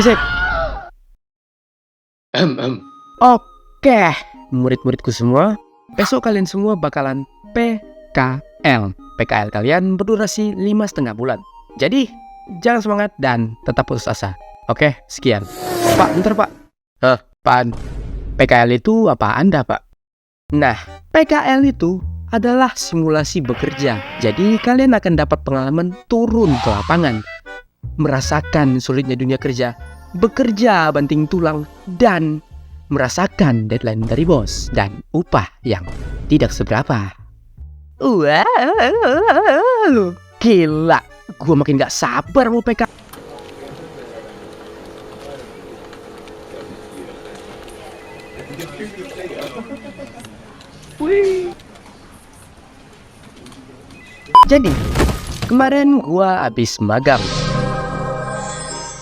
berisik. Oke, murid-muridku semua, besok kalian semua bakalan PKL. PKL kalian berdurasi 5,5 bulan. Jadi, jangan semangat dan tetap putus asa. Oke, sekian. Pak, bentar Pak. Apaan? PKL itu apa Anda, Pak? Nah, PKL itu adalah simulasi bekerja. Jadi, kalian akan dapat pengalaman turun ke lapangan, merasakan sulitnya dunia kerja, bekerja banting tulang, dan merasakan deadline dari bos dan upah yang tidak seberapa. Wow, gila, gue makin gak sabar mau PK. Jadi, kemarin gue habis magang.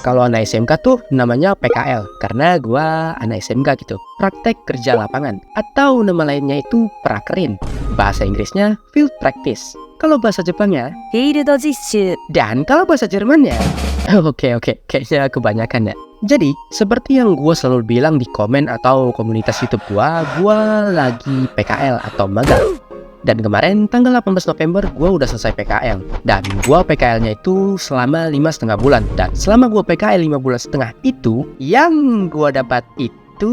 Kalau anak SMK tuh namanya PKL, karena gua anak SMK gitu. Praktek kerja lapangan, atau nama lainnya itu prakerin. Bahasa Inggrisnya field practice. Kalau bahasa Jepangnya フィールド実習 dan kalau bahasa Jermannya Oke, kayaknya kebanyakan ya. Jadi, seperti yang gua selalu bilang di komen atau komunitas YouTube gua lagi PKL atau magang. Dan kemarin tanggal 18 November gue udah selesai PKL. Dan gue PKL-nya itu selama 5,5 bulan. Dan selama gue PKL 5,5 bulan itu, yang gue dapat itu,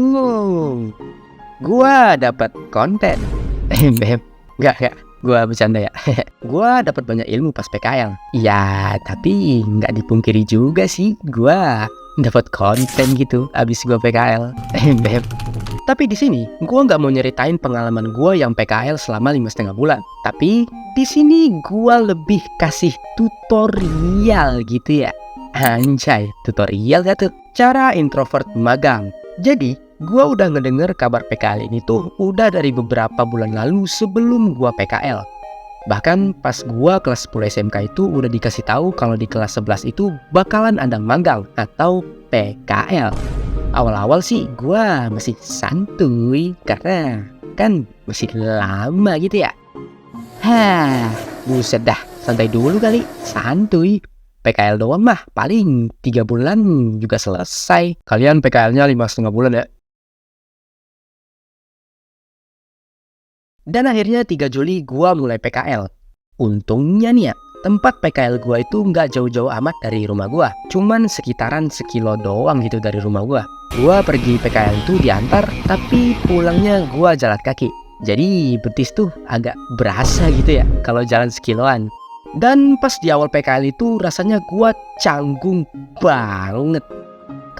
gue dapat konten. Enggak, gue bercanda ya. Gue dapat banyak ilmu pas PKL. Ya, tapi nggak dipungkiri juga sih, gue dapat konten gitu abis gue PKL. Tapi di sini, gue nggak mau nyeritain pengalaman gue yang PKL selama 5,5 bulan. Tapi di sini gue lebih kasih tutorial gitu ya. Anjay, tutorial gak tuh? Cara introvert magang. Jadi, gue udah ngedenger kabar PKL ini tuh udah dari beberapa bulan lalu sebelum gue PKL. Bahkan pas gue kelas 10 SMK itu udah dikasih tahu kalau di kelas 11 itu bakalan ada magang atau PKL. Awal-awal sih gue masih santuy karena kan masih lama gitu ya. Buset dah, santai dulu kali, santuy. PKL doang mah paling 3 bulan juga selesai. Kalian PKL-nya 5,5 bulan ya. Dan akhirnya 3 Juli gue mulai PKL. Untungnya nih ya, tempat PKL gue itu nggak jauh-jauh amat dari rumah gue. Cuman sekitaran sekilo doang gitu dari rumah gue. Gue pergi PKL itu diantar, tapi pulangnya gue jalan kaki. Jadi betis tuh agak berasa gitu ya kalau jalan sekiloan. Dan pas di awal PKL itu rasanya gue canggung banget.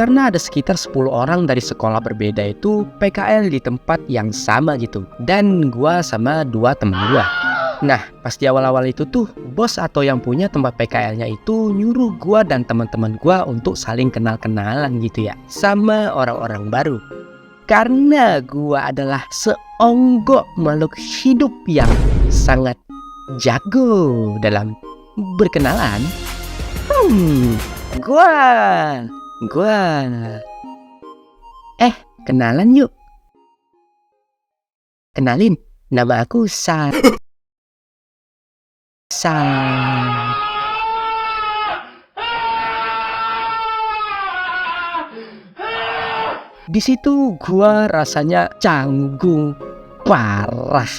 Karena ada sekitar 10 orang dari sekolah berbeda itu PKL di tempat yang sama gitu. Dan gue sama 2 temen gue. Nah, pas di awal-awal itu tuh, bos atau yang punya tempat PKL-nya itu nyuruh gua dan teman-teman gua untuk saling kenal-kenalan gitu ya, sama orang-orang baru. Karena gua adalah seonggok makhluk hidup yang sangat jago dalam berkenalan. Gua kenalan yuk. Kenalin, nama aku Di situ gua rasanya canggung parah.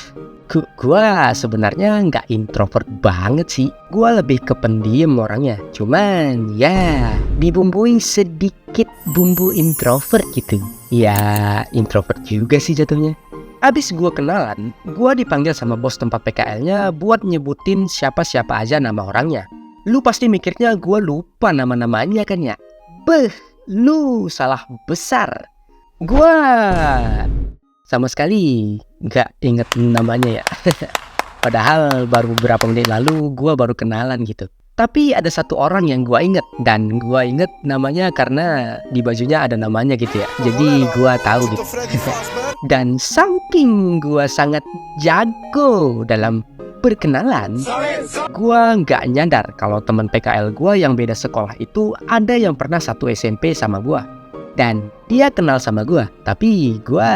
Gua sebenarnya nggak introvert banget sih. Gua lebih ke pendiam orangnya. Cuman ya dibumbui sedikit bumbu introvert gitu. Ya introvert juga sih jatuhnya. Abis gue kenalan, gue dipanggil sama bos tempat PKL-nya buat nyebutin siapa-siapa aja nama orangnya. Lu pasti mikirnya gue lupa nama-namanya kan ya? Lu salah besar. Gue sama sekali gak inget namanya ya. Padahal baru beberapa menit lalu gue baru kenalan gitu. Tapi ada satu orang yang gue inget. Dan gue inget namanya karena di bajunya ada namanya gitu ya. Jadi gue tahu gitu. Dan saking gue sangat jago dalam berkenalan, gue gak nyadar kalau teman PKL gue yang beda sekolah itu ada yang pernah satu SMP sama gue. Dan dia kenal sama gue, tapi gue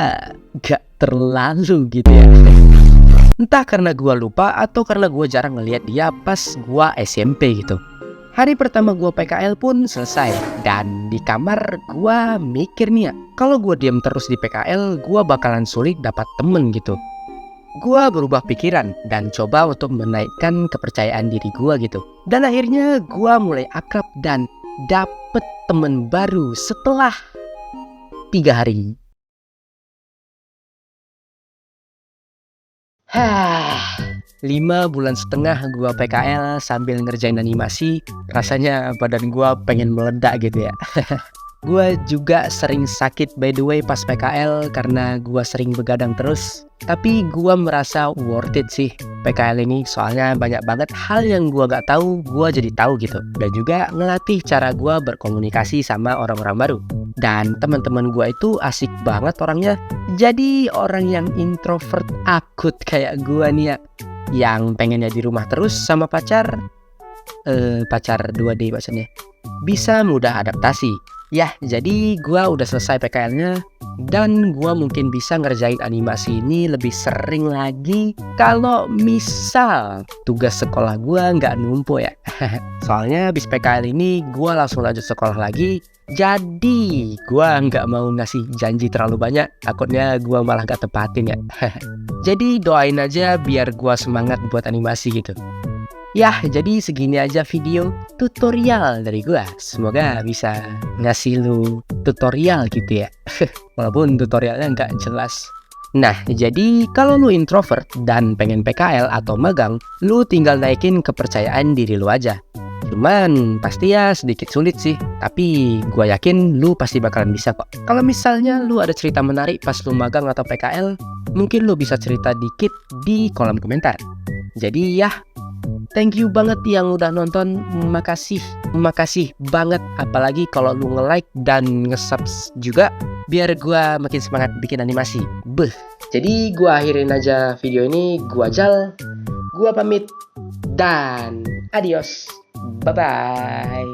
gak terlalu gitu ya. Entah karena gue lupa atau karena gue jarang ngeliat dia pas gue SMP gitu. Hari pertama gua PKL pun selesai, dan di kamar gua mikir nih ya, kalau gua diam terus di PKL, gua bakalan sulit dapat temen gitu. Gua berubah pikiran dan coba untuk menaikkan kepercayaan diri gua gitu. Dan akhirnya gua mulai akrab dan dapet temen baru setelah 3 hari. Hah, 5,5 bulan gua PKL sambil ngerjain animasi, rasanya badan gua pengen meledak gitu ya. Gua juga sering sakit by the way pas PKL karena gua sering begadang terus. Tapi gua merasa worth it sih PKL ini, soalnya banyak banget hal yang gua gak tahu, gua jadi tahu gitu. Dan juga ngelatih cara gua berkomunikasi sama orang-orang baru. Dan teman-teman gua itu asik banget orangnya. Jadi orang yang introvert akut kayak gua nih ya, yang pengennya di rumah terus sama pacar 2D maksudnya, bisa mudah adaptasi. Ya, jadi gua udah selesai PKL-nya dan gua mungkin bisa ngerjain animasi ini lebih sering lagi kalau misal tugas sekolah gua nggak numpuk ya. Soalnya habis PKL ini gua langsung lanjut sekolah lagi. Jadi gua nggak mau ngasih janji terlalu banyak, takutnya gua malah gak tepatin ya. Jadi doain aja biar gua semangat buat animasi gitu. Ya, jadi segini aja video tutorial dari gua. Semoga bisa ngasih lu tutorial gitu ya. Walaupun tutorialnya nggak jelas. Nah, jadi kalau lu introvert dan pengen PKL atau magang, lu tinggal naikin kepercayaan diri lu aja. Cuman pasti ya sedikit sulit sih, tapi gua yakin lu pasti bakalan bisa kok. Kalau misalnya lu ada cerita menarik pas lu magang atau PKL, mungkin lu bisa cerita dikit di kolom komentar. Jadi ya, thank you banget yang udah nonton. Makasih banget, apalagi kalau lu nge-like dan nge-subs juga biar gua makin semangat bikin animasi. Jadi gua akhirin aja video ini, gua Jal, gua pamit dan adios. Bye bye.